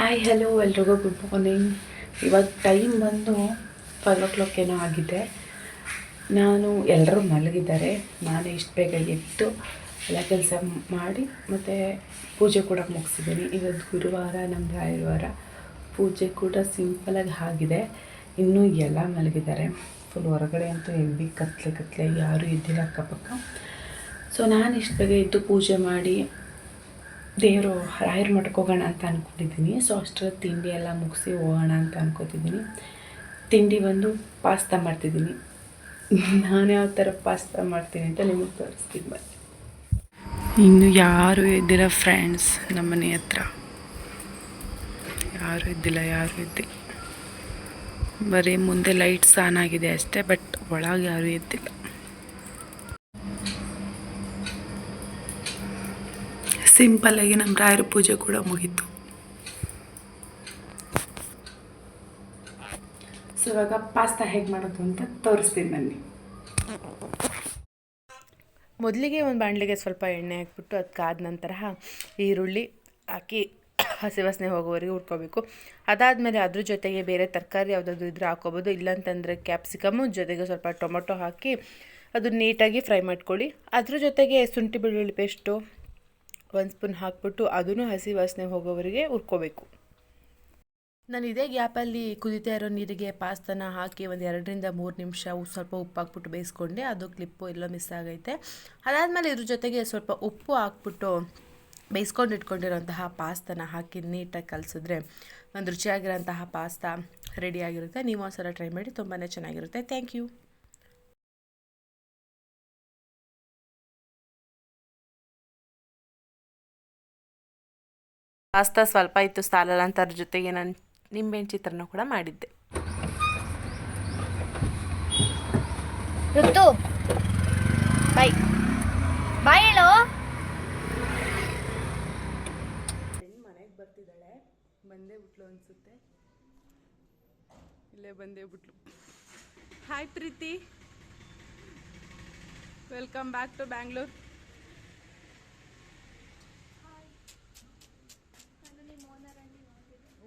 Hi hello ಎಲ್ರಿಗೂ good morning. ಇವಾಗ time ಬಂದು 5 ಏನೋ ಆಗಿದೆ. ನಾನು ಎಲ್ಲರೂ ಮಲಗಿದ್ದಾರೆ. ನಾನು ಇಷ್ಟು ಬೇಗ ಎದ್ದು ಎಲ್ಲ ಕೆಲಸ ಮಾಡಿ ಮತ್ತು ಪೂಜೆ ಕೂಡ ಮುಗಿಸಿದ್ದೀನಿ. ಇವತ್ತು ಗುರುವಾರ, ನಮ್ಮ ರಾಯರವಾರ. ಪೂಜೆ ಕೂಡ ಸಿಂಪಲಾಗಿ ಆಗಿದೆ. ಇನ್ನೂ ಎಲ್ಲ ಮಲಗಿದ್ದಾರೆ. ಫುಲ್ ಹೊರಗಡೆ ಅಂತೂ ಹೆವಿ ಕತ್ಲೆ ಯಾರೂ ಇದ್ದಿಲ್ಲ ಅಕ್ಕಪಕ್ಕ. ಸೊ ನಾನು ಇಷ್ಟು ಬೇಗ ಎದ್ದು ಪೂಜೆ ಮಾಡಿ ದೇವರು ರಾಯರ ಮಠಕ್ಕೆ ಹೋಗೋಣ ಅಂತ ಅಂದ್ಕೊಂಡಿದ್ದೀನಿ. ಸೊ ಅಷ್ಟರಲ್ಲಿ ತಿಂಡಿ ಎಲ್ಲ ಮುಗಿಸಿ ಹೋಗೋಣ ಅಂತ ಅಂದ್ಕೊತಿದ್ದೀನಿ. ತಿಂಡಿ ಬಂದು ಪಾಸ್ತಾ ಮಾಡ್ತಿದ್ದೀನಿ. ನಾನು ಯಾವ ಥರ ಪಾಸ್ತಾ ಮಾಡ್ತೀನಿ ಅಂತ ನಿಮಗೆ ತೋರಿಸ್ತೀನಿ ಬನ್ನಿ. ಇನ್ನು ಯಾರೂ ಇದ್ದಿಲ್ಲ ಫ್ರೆಂಡ್ಸ್, ನಮ್ಮ ಮನೆ ಹತ್ರ ಯಾರೂ ಇದ್ದಿಲ್ಲ. ಬರೀ ಮುಂದೆ ಲೈಟ್ಸ್ ಆನ್ ಆಗಿದೆ ಅಷ್ಟೇ, ಬಟ್ ಒಳಗೆ ಯಾರೂ ಇದ್ದಿಲ್ಲ. ಸಿಂಪಲ್ಲಾಗಿ ನಮ್ಮ ರಾಯರ ಪೂಜೆ ಕೂಡ ಮುಗೀತು. ಸೊ ಇವಾಗ ಪಾಸ್ತಾ ಹೇಗೆ ಮಾಡೋದು ಅಂತ ತೋರಿಸ್ತೀನಿ ಬನ್ನಿ. ಮೊದಲಿಗೆ ಒಂದು ಬಾಣಲಿಗೆ ಸ್ವಲ್ಪ ಎಣ್ಣೆ ಹಾಕ್ಬಿಟ್ಟು ಅದಕ್ಕಾದ ನಂತರ ಈರುಳ್ಳಿ ಹಾಕಿ ಹಸಿ ವಾಸನೆ ಹೋಗೋವರೆಗೆ ಹುರ್ಕೋಬೇಕು. ಅದಾದಮೇಲೆ ಅದ್ರ ಜೊತೆಗೆ ಬೇರೆ ತರಕಾರಿ ಯಾವುದಾದ್ರು ಇದ್ರೆ ಹಾಕೋಬೋದು. ಇಲ್ಲಾಂತಂದರೆ ಕ್ಯಾಪ್ಸಿಕಮ್ಮು ಜೊತೆಗೆ ಸ್ವಲ್ಪ ಟೊಮೊಟೊ ಹಾಕಿ ಅದು ನೀಟಾಗಿ ಫ್ರೈ ಮಾಡ್ಕೊಳ್ಳಿ. ಅದ್ರ ಜೊತೆಗೆ ಶುಂಠಿ ಬೆಳ್ಳುಳ್ಳಿ ಪೇಸ್ಟು 1 ಸ್ಪೂನ್ ಹಾಕ್ಬಿಟ್ಟು ಅದನ್ನು ಹಸಿ ವಾಸನೆ ಹೋಗೋವರೆಗೆ ಹುರ್ಕೋಬೇಕು. ನಾನು ಇದೇ ಗ್ಯಾಪಲ್ಲಿ ಕುದೀತಾ ಇರೋ ನೀರಿಗೆ ಪಾಸ್ತಾನ ಹಾಕಿ ಒಂದು 2 ರಿಂದ 3 ನಿಮಿಷ ಸ್ವಲ್ಪ ಉಪ್ಪು ಹಾಕ್ಬಿಟ್ಟು ಬೇಯಿಸ್ಕೊಂಡೆ. ಅದು ಕ್ಲಿಪ್ಪು ಎಲ್ಲೋ ಮಿಸ್ ಆಗೈತೆ. ಅದಾದಮೇಲೆ ಇದ್ರ ಜೊತೆಗೆ ಸ್ವಲ್ಪ ಉಪ್ಪು ಹಾಕ್ಬಿಟ್ಟು ಬೇಯಿಸ್ಕೊಂಡು ಇಟ್ಕೊಂಡಿರೋಂತಹ ಪಾಸ್ತಾನ ಹಾಕಿ ನೀಟಾಗಿ ಕಲಸಿದ್ರೆ ಒಂದು ರುಚಿಯಾಗಿರೋಂತಹ ಪಾಸ್ತಾ ರೆಡಿಯಾಗಿರುತ್ತೆ. ನೀವು ಒಂದ್ಸಲ ಟ್ರೈ ಮಾಡಿ, ತುಂಬಾ ಚೆನ್ನಾಗಿರುತ್ತೆ. Thank you. ಪಾಸ್ತಾ ಸ್ವಲ್ಪ ಇತ್ತು ಸಾಲಲ್ಲ ಅಂತ ಅದ್ರ ಜೊತೆಗೆ ನಾನು ನಿಂಬೆಹಣ್ಣು ಚಿತ್ರಾನ್ನ ಕೂಡ ಮಾಡಿದ್ದೆ. ಋತು ಬಾಯ್ ಬಾಯ್ ಹೇಳೋ. ಮನೆಗೆ ಬರ್ತಿದ್ದಾಳೆ, ಬಂದೇ ಬಿಟ್ಲು ಅನಿಸುತ್ತೆ. ಇಲ್ಲೇ ಬಂದೇ ಬಿಟ್ಲು. Hi Preethi, welcome back to Bangalore.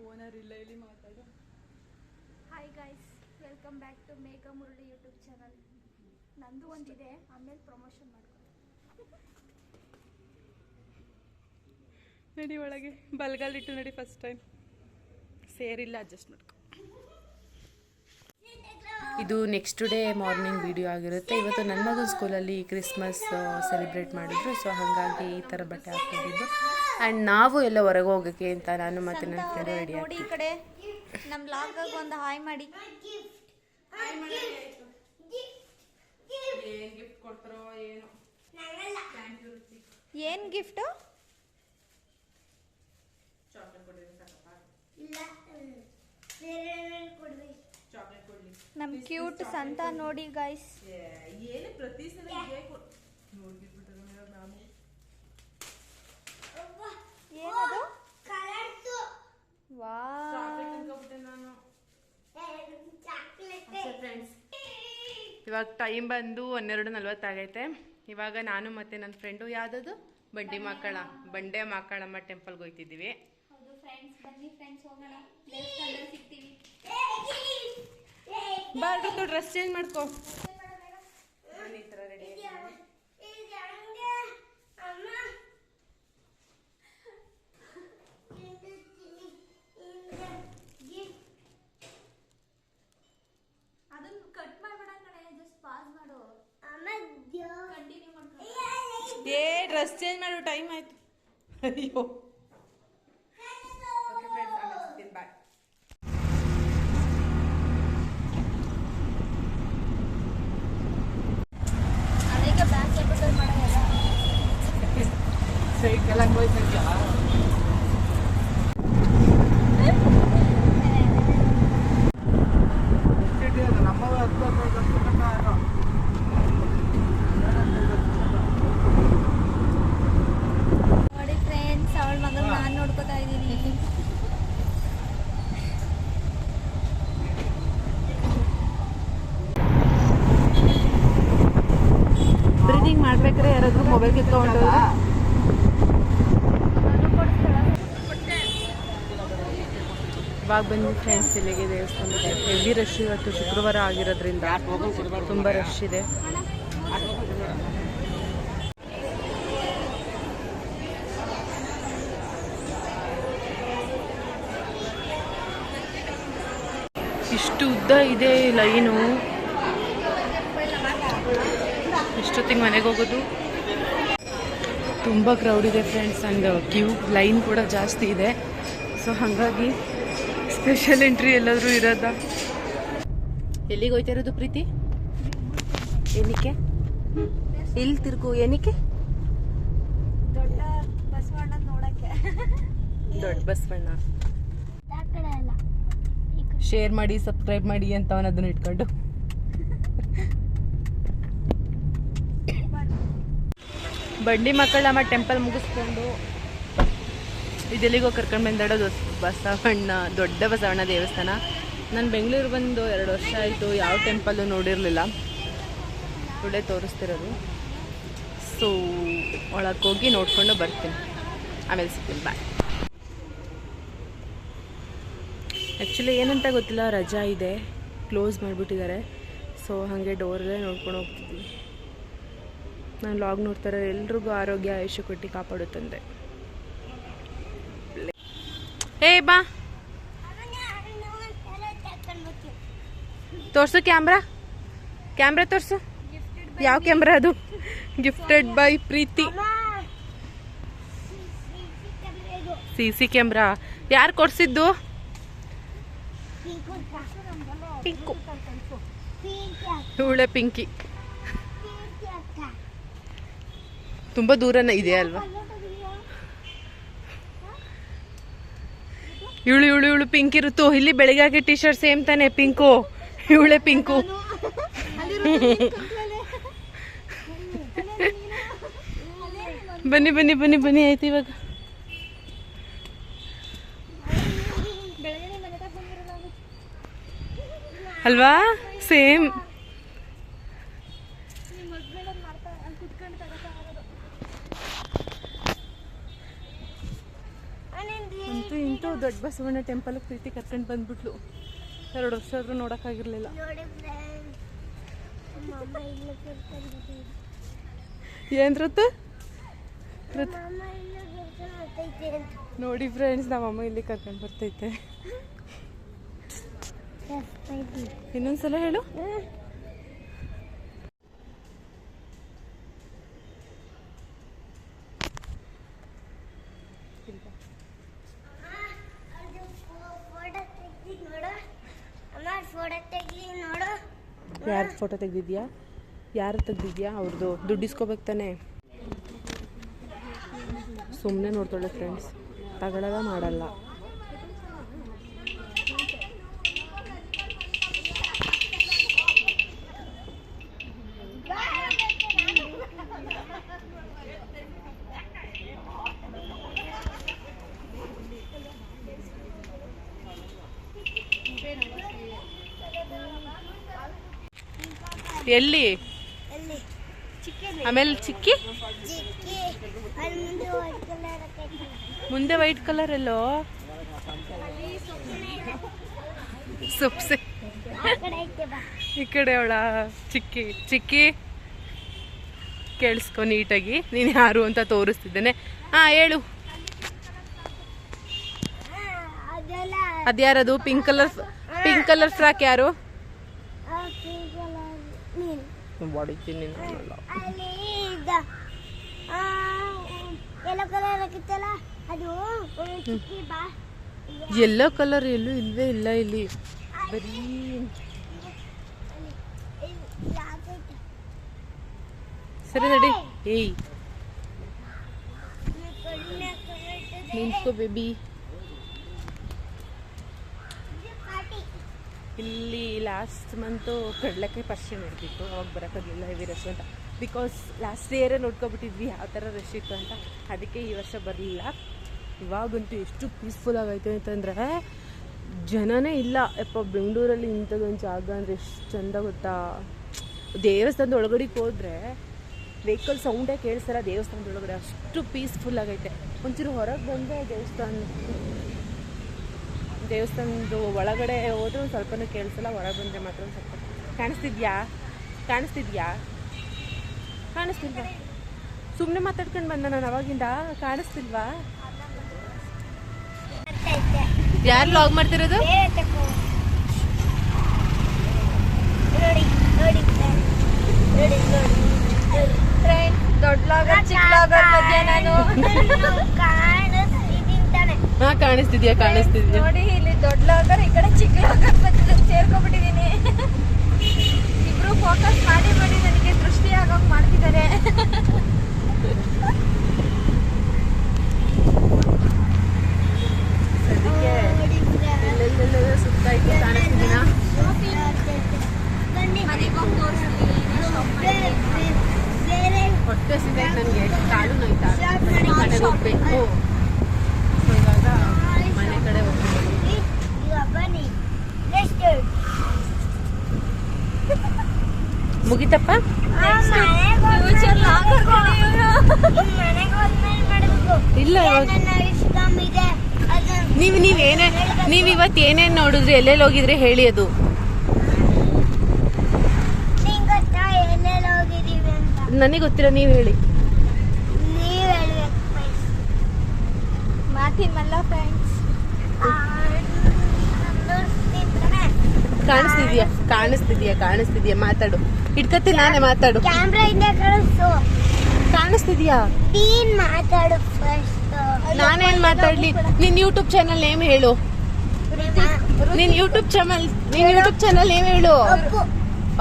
Owner ಇಲ್ಲ, ಇಲ್ಲಿ ಮಾತಾಡು. Hi guys, welcome back to Megha Murali YouTube channel. ನಂದು ಒಂದಿದೆ, ಆಮೇಲೆ ಪ್ರಮೋಷನ್ ಮಾಡ್ಕೊಂಡು ನಡಿ ಒಳಗೆ. ಬಲ್ಗಾಲಿಟ್ಟು ನಡಿ. ಫಸ್ಟ್ ಟೈಮ್ ಸೇರಿಲ್ಲ, ಅಡ್ಜಸ್ಟ್ ಮಾಡ್ಕೊ. ಇದು ನೆಕ್ಸ್ಟ್ ಡೇ ಮಾರ್ನಿಂಗ್ ವಿಡಿಯೋ ಆಗಿರುತ್ತೆ. ಇವತ್ತು ನನ್ನ ಮಗನ ಸ್ಕೂಲಲ್ಲಿ ಕ್ರಿಸ್ಮಸ್ ಸೆಲೆಬ್ರೇಟ್ ಮಾಡಿದ್ರು. ಸೊ ಹಾಗಾಗಿ ಈ ಥರ ಬಟ್ಟೆ ಹಾಕ್ಕೊಂಡಿದ್ದು. ಆ್ಯಂಡ್ ನಾವು ಎಲ್ಲ ಹೊರಗೆ ಹೋಗೋಕ್ಕೆ ಅಂತ ನಾನು ಮತ್ತು ನನ್ನ ಫ್ರೆಂಡ್ ರೆಡಿ ನೋಡಿ. ಈ ಕಡೆ ನಮ್ಮ ಲಾಗಾಗಿ ಒಂದು ಹಾಯ್ ಮಾಡಿ. ಏನು ಗಿಫ್ಟು? ನಮ್ಮ ಕ್ಯೂಟ್ ಸಂತ ನೋಡಿ ಗೈಸ್. ಏನದು? ಇವಾಗ ಟೈಮ್ ಬಂದು 12:40 ಆಗೈತೆ. ಇವಾಗ ನಾನು ಮತ್ತು ನನ್ನ ಫ್ರೆಂಡು ಯಾವುದದು ಬಂಡೆ ಮಾಕಾಳಮ್ಮ ಟೆಂಪಲ್ಗೆ ಹೋಗ್ತಿದ್ದೀವಿ. ಬಾರ್ದು ಡ್ರೆಸ್ ಚೇಂಜ್ ಮಾಡ್ಕೊ. ಈ ಥರ ರೆಡಿ ಡ್ರೆಸ್ ಚೇಂಜ್ ಮಾಡು, ಟೈಮ್ ಆಯ್ತು. ಅಯ್ಯೋ ಬಾಯ್. ನೋಡಿ ಫ್ರೆಂಡ್ಸ್, ಅವಳ ಮಗನ ನಾನು ನೋಡ್ಕೋತಾ ಇದ್ದೀನಿ. ಬ್ರೀದಿಂಗ್ ಮಾಡ್ಬೇಕಾದ್ರೆ ಯಾರಾದ್ರೂ ಮೊಬೈಲ್ ಕಿತ್ಕೊಂಡು ಇವಾಗ ಬನ್ನಿ ಫ್ರೆಂಡ್ಸ್, ಇಲ್ಲಿಗೆ ದೇವಸ್ಥಾನಕ್ಕೆ ಹೆವಿ ರಶ್. ಇವತ್ತು ಶುಕ್ರವಾರ ಆಗಿರೋದ್ರಿಂದ ತುಂಬ ರಶ್ ಇದೆ. ಇಷ್ಟು ಉದ್ದ ಇದೆ ಲೈನು. ಎಷ್ಟೊತ್ತಿಗೆ ಮನೆಗೆ ಹೋಗೋದು? ತುಂಬ ಕ್ರೌಡ್ ಇದೆ ಫ್ರೆಂಡ್ಸ್, ಆ್ಯಂಡ್ ಕ್ಯೂ ಲೈನ್ ಕೂಡ ಜಾಸ್ತಿ ಇದೆ. ಸೊ ಹಾಗಾಗಿ ಸ್ಪೆಷಲ್ ಎಂಟ್ರಿ ಎಲ್ಲಾದರೂ ಇರೋದಾ? ಎಲ್ಲಿಗೆ ಹೋಯ್ತಾ ಇರೋದು ಪ್ರೀತಿ? ಏನಕ್ಕೆ ಇಲ್ಲಿ ತಿರ್ಗು? ಏನಕ್ಕೆ? ದೊಡ್ಡ ಬಸವಣ್ಣ ನೋಡಕ್ಕೆ. ದೊಡ್ಡ ಬಸವಣ್ಣ. ಆ ಕಡೆ ಅಲ್ಲ, ಶೇರ್ ಮಾಡಿ, ಸಬ್ಸ್ಕ್ರೈಬ್ ಮಾಡಿ ಅಂತ ಅದನ್ನ ಇಟ್ಕೊಂಡು. ಬಂಡಿ ಮಕ್ಕಳಮ್ಮ ಟೆಂಪಲ್ ಮುಗಿಸ್ಕೊಂಡು ಇದೆಲ್ಲಿಗೋ ಕರ್ಕೊಂಡು ಬಂದಾಡೋದು ಬಸವಣ್ಣ, ದೊಡ್ಡ ಬಸವಣ್ಣ ದೇವಸ್ಥಾನ. ನಾನು ಬೆಂಗಳೂರು ಬಂದು 2 ವರ್ಷ ಆಯಿತು, ಯಾವ ಟೆಂಪಲ್ಲು ನೋಡಿರಲಿಲ್ಲ. ಒಳ್ಳೆ ತೋರಿಸ್ತಿರೋದು. ಸೊ ಒಳಗೆ ಹೋಗಿ ನೋಡ್ಕೊಂಡು ಬರ್ತೀನಿ, ಆಮೇಲೆ ಸಿಗ್ತೀನಿ. ಬಾಯ್. ಆ್ಯಕ್ಚುಲಿ ಏನಂತ ಗೊತ್ತಿಲ್ಲ, ರಜಾ ಇದೆ, ಕ್ಲೋಸ್ ಮಾಡಿಬಿಟ್ಟಿದ್ದಾರೆ. ಸೊ ಹಾಗೆ ಡೋರಲ್ಲೇ ನೋಡ್ಕೊಂಡು ಹೋಗ್ತಿದ್ವಿ. ನಾನು ಲಾಗ್ ನೋಡ್ತಾರೆ ಎಲ್ರಿಗೂ ಆರೋಗ್ಯ ಆಯುಷ್ಯ ಕೊಟ್ಟು ಕಾಪಾಡುತ್ತಂದೆ. ಏ ಬಾ ತೋರ್ಸು, ಕ್ಯಾಮ್ರಾ ತೋರ್ಸು. ಯಾವ ಕ್ಯಾಮ್ರಾ ಅದು? Gifted by Preeti. CC camera ಯಾರು ಕೊಡ್ಸಿದ್ದು? ಪಿಂಕು. ಇವಳೆ ಪಿಂಕಿ. ತುಂಬ ದೂರನೇ ಇದೆ ಅಲ್ವಾ? ಇವಳು ಪಿಂಕ್ ಇರುತ್ತೋ. ಇಲ್ಲಿ ಬೆಳಿಗ್ಗೆ ಹಾಕಿ ಟಿ ಶರ್ಟ್ ಸೇಮ್ ತಾನೆ, ಪಿಂಕು. ಇವಳೆ ಪಿಂಕು. ಬನ್ನಿ ಬನ್ನಿ ಬನ್ನಿ ಬನ್ನಿ, ಆಯ್ತು ಇವಾಗ. ಅಲ್ವಾ? ಸೇಮ್. ಅಂತೂ ಇಂತೂ ದೊಡ್ಡ ಬಸವಣ್ಣ ಟೆಂಪಲ್ ಪ್ರೀತಿ ಕರ್ಕೊಂಡು ಬಂದ್ಬಿಟ್ಲು. 2 ವರ್ಷ ಆದ್ರೂ ನೋಡೋಕ್ಕಾಗಿರ್ಲಿಲ್ಲ. ಏನ್ ಋತು? ನೋಡಿ ಫ್ರೆಂಡ್ಸ್, ನಮ್ಮಮ್ಮ ಇಲ್ಲಿ ಕರ್ಕೊಂಡು ಬರ್ತೈತೆ. ಇನ್ನೊಂದ್ಸಲ ಹೇಳು. ಯಾರು ಫೋಟೋ ತೆಗ್ದಿದ್ಯಾ? ಯಾರು ತೆಗ್ದಿದ್ಯಾ? ಅವ್ರದ್ದು ದುಡ್ಡು ಇಸ್ಕೋಬೇಕು ತಾನೆ. ಸುಮ್ಮನೆ ನೋಡ್ತಾಳೆ ಫ್ರೆಂಡ್ಸ್, ತಗೊಳ್ಳೋದ ಮಾಡಲ್ಲ. ಎಲ್ಲಿ? ಆಮೇಲೆ ಚಿಕ್ಕಿ ಮುಂದೆ ವೈಟ್ ಕಲರ್ ಎಲ್ಲೋ ಸೊಪ್ಸೆ. ಈ ಕಡೆ ಅವಳ ಚಿಕ್ಕಿ ಕೇಳಿಸ್ಕೊ ನೀಟಾಗಿ. ನೀನು ಯಾರು ಅಂತ ತೋರಿಸ್ತಿದ್ದೇನೆ. ಹೇಳು. ಅದ್ಯಾರದು? ಪಿಂಕ್ ಕಲರ್ ಫ್ರಾಕ್ ಯಾರು? ಯೆಲ್ಲೋ ಕಲರ್ ಎಲ್ಲೂ ಇಲ್ವೇ ಇಲ್ಲ ಇಲ್ಲಿ. ಬರೀ ಸರಿ ನಡಿ. ಏಯ್ ನಿಂತ್ಕೋ ಬೇಬಿ. ಇಲ್ಲಿ ಲಾಸ್ಟ್ ಮಂತು ಕಡಲೆಕಾಯಿ ಪರ್ಚೆ ನಡೆದಿತ್ತು, ಅವಾಗ ಬರೋಕ್ಕಾಗಲಿಲ್ಲ, ಹೆವಿ ರಶ್ ಅಂತ. ಬಿಕಾಸ್ ಲಾಸ್ಟ್ ಇಯರೇ ನೋಡ್ಕೊಬಿಟ್ಟಿದ್ವಿ ಯಾವ ಥರ ರಶ್ ಇತ್ತು ಅಂತ. ಅದಕ್ಕೆ ಈ ವರ್ಷ ಬರಲಿಲ್ಲ. ಇವಾಗಂತೂ ಎಷ್ಟು ಪೀಸ್ಫುಲ್ ಆಗೈತೆ ಅಂತಂದರೆ ಜನನೇ ಇಲ್ಲ. ಯಪ್ಪ, ಬೆಂಗಳೂರಲ್ಲಿ ಇಂಥದ್ದೊಂದು ಜಾಗ ಅಂದರೆ ಎಷ್ಟು ಚೆಂದ ಗೊತ್ತಾ. ದೇವಸ್ಥಾನದ ಒಳಗಡೆಗೆ ಹೋದರೆ ವೆಹಿಕಲ್ ಸೌಂಡೇ ಕೇಳಿಸ್ತಾರ ದೇವಸ್ಥಾನದ ಒಳಗಡೆ, ಅಷ್ಟು ಪೀಸ್ಫುಲ್ ಆಗೈತೆ. ಒಂಚೂರು ಹೊರಗೆ ಬಂದರೆ ದೇವಸ್ಥಾನ ದೇವಸ್ಥಾನದ ಒಳಗಡೆ ಹೋದ್ರೆ ಒಂದು ಸ್ವಲ್ಪನೂ ಕೇಳಿಸಲ್ಲ, ಹೊರಗೆ ಬಂದರೆ ಮಾತ್ರ ಒಂದು ಸ್ವಲ್ಪ ಕಾಣಿಸ್ತಿದ್ಯಾ ಕಾಣಿಸ್ತಿಲ್ವಾ? ಸುಮ್ಮನೆ ಮಾತಾಡ್ಕೊಂಡು ಬಂದ ನಾನು ಅವಾಗಿಂದ. ಕಾಣಿಸ್ತಿಲ್ವಾ? ಯಾರು ಲಾಗ್ ಮಾಡ್ತಿರೋದು? ದೊಡ್ಡ ಲಾಗರ್ ಚಿಕ್ಕ ಲಾಗರ್ ಮಧ್ಯ ನಾನು. ಹಾ ಕಾಣಿಸ್ತಿದ್ಯಾ ನೋಡಿ, ಇಲ್ಲಿ ದೊಡ್ಡ ಲಾಗರ್ ಈ ಕಡೆ ಚಿಕ್ಕ ಲಾಗರ್ ಸೇರ್ಕೊಂಡ್ಬಿಟ್ಟಿದೀನಿ. ಇಬ್ರು ಫೋಕಸ್ ಮಾಡಿ ನನಗೆ ದೃಷ್ಟಿ ಆಗೋಗ್ ಮಾಡ್ತಿದ್ದಾರೆ. ಅದಕ್ಕೆ ಎಲ್ಲೆಲ್ಲೆಲ್ಲ ಸುತ್ತಾಯ್ತು ಕಾಣಿಸ್ತಿದ್ದೀನ. ಹೊಟ್ಟೆ ಸಿಗೈತೆ ನನಗೆ, ಕಾಲು ನೋಯ್ತಾ, ಮನೆಗೆ ಹೋಗ್ಬೇಕು. ಸೊ ಇವಾಗ ಮನೆ ಕಡೆ ಹೋಗ್ಬೇಕು. ಮುಗಿತಪ್ಪ? ಇಲ್ಲ ನೀವು ಇವತ್ತು ಏನೇನು ನೋಡಿದ್ರಿ, ಎಲ್ಲೆಲ್ಲಿ ಹೋಗಿದ್ರಿ ಹೇಳಿ. ಅದು ನನಗೆ ಗೊತ್ತಿಲ್ಲ, ನೀವು ಹೇಳಿ. ಕಾಣಿಸ್ತಿದ್ಯಾ ಮಾತಾಡು. ಇಟ್ಕತ್ತಿ ನಾನೇ ಮಾತಾಡು. ಕಾಣಿಸ್ತಿದ್ಯಾ? ನಾನೇನ್ ಮಾತಾಡ್ಲಿ? ನಿನ್ ಯೂಟ್ಯೂಬ್ ಚಾನಲ್ ನೇಮ್ ಹೇಳು. ನಿನ್ ಯೂಟ್ಯೂಬ್ ಚಾನಲ್ ನೇಮ್ ಹೇಳು.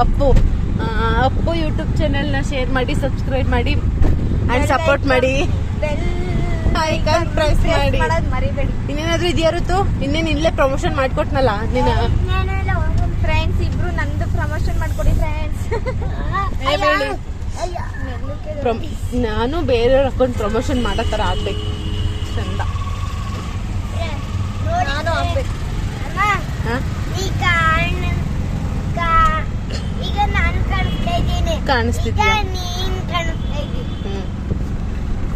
ಅಪ್ಪು ಯೂಟ್ಯೂಬ್ ಚಾನಲ್ ನ ಶೇರ್ ಮಾಡಿ, ಸಬ್ಸ್ಕ್ರೈಬ್ ಮಾಡಿ ಅಂಡ್ ಸಪೋರ್ಟ್ ಮಾಡಿ, ಐಕಾನ್ ಪ್ರೆಸ್ ಮಾಡಿ. ಇನ್ನೇನಾದ್ರೂ ಇದೆಯಾ ಋತು? ಇನ್ನೇನು ಇಲ್ಲೇ ಪ್ರಮೋಷನ್ ಮಾಡ್ಕೊಟ್ನಲ್ಲ ನೀನು. ಫ್ರೆಂಡ್ಸ್ ಇಬ್ರು ನಂದು ಪ್ರಮೋಷನ್ ಮಾಡ್ಕೊಡಿ ಫ್ರೆಂಡ್ಸ್. ನಾನು ಬೇರೆ ಅಕೌಂಟ್ ಪ್ರಮೋಷನ್ ಮಾಡೋ ಥರ ಆಗ್ಬೇಕು ಚಂದ. ನಾನು ಆಗ್ಬೇಕು. ಈಗ ನಾನು ಕಾಣಿಸ್ತಾ ಇದ್ದೀನಿ. ಕಾಣಿಸ್ತಿದ್ಯಾ? ನೀನ್ ಕಾಣಿಸ್ತಾ ಇದ್ದೀನಿ.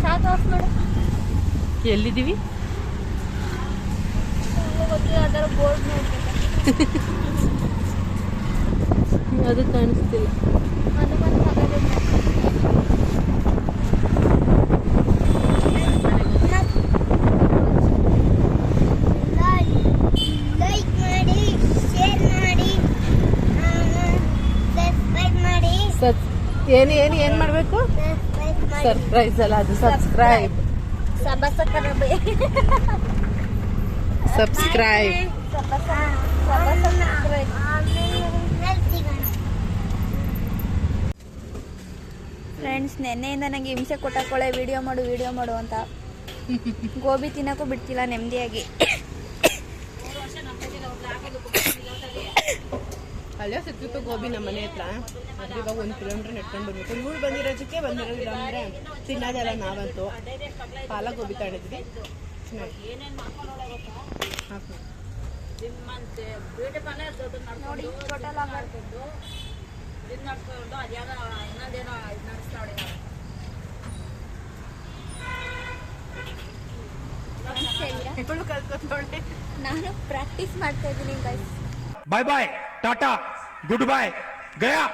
ಸಾಕು, ಆಫ್ ಮಾಡು. ಎಲ್ಲಿದ್ದೀವಿ? ಅದರ ಬೋರ್ಡ್ ಅದು ಕಾಣಿಸ್ತಿಲ್ಲ. ಏನ್ ಮಾಡ್ಬೇಕು? ಸರ್ಪ್ರೈಸ್ ಅಲ್ಲ ಅದು, ಸಬ್ಸ್ಕ್ರೈಬ್. ಫ್ರೆಂಡ್ಸ್, ನೆನ್ನೆಯಿಂದ ನನಗೆ ಹಿಂಸೆ ಕೊಟ್ಟಕೊಳ್ಳೆ ವಿಡಿಯೋ ಮಾಡು ಅಂತ. ಗೋಬಿ ತಿನ್ನಕ್ಕೂ ಬಿಡ್ತಿಲ್ಲ ನೆಮ್ಮದಿಯಾಗಿ. ಅಲ್ಲೇ ಸಿಕ್ಕಿತ್ತು ಗೋಬಿ ನಮ್ಮ ಮನೆ ಹತ್ರ. ಅದು ಇವಾಗ 1 ಕಿಲೋಮೀಟರ್ ನೆಟ್ಕೊಂಡು ಬರ್ಬೇಕು. ಇವ್ರು ಬಂದಿರೋದಕ್ಕೆ ಬಂದಿರೋದಿಲ್ಲ ಅಂದರೆ ತಿನ್ನೋದೆಲ್ಲ ನಾವಂತೂ. ಪಾಲ ಗೋಬಿ ತಗೊಂಡಿದ್ವಿ. ನೋಡಿ ಟೋಟಲ್ ನಾನು ಪ್ರಾಕ್ಟೀಸ್ ಮಾಡ್ತಾ ಇದ್ದೀನಿ ಗೈಸ್. बाय बाय टाटा गुड बाय गया.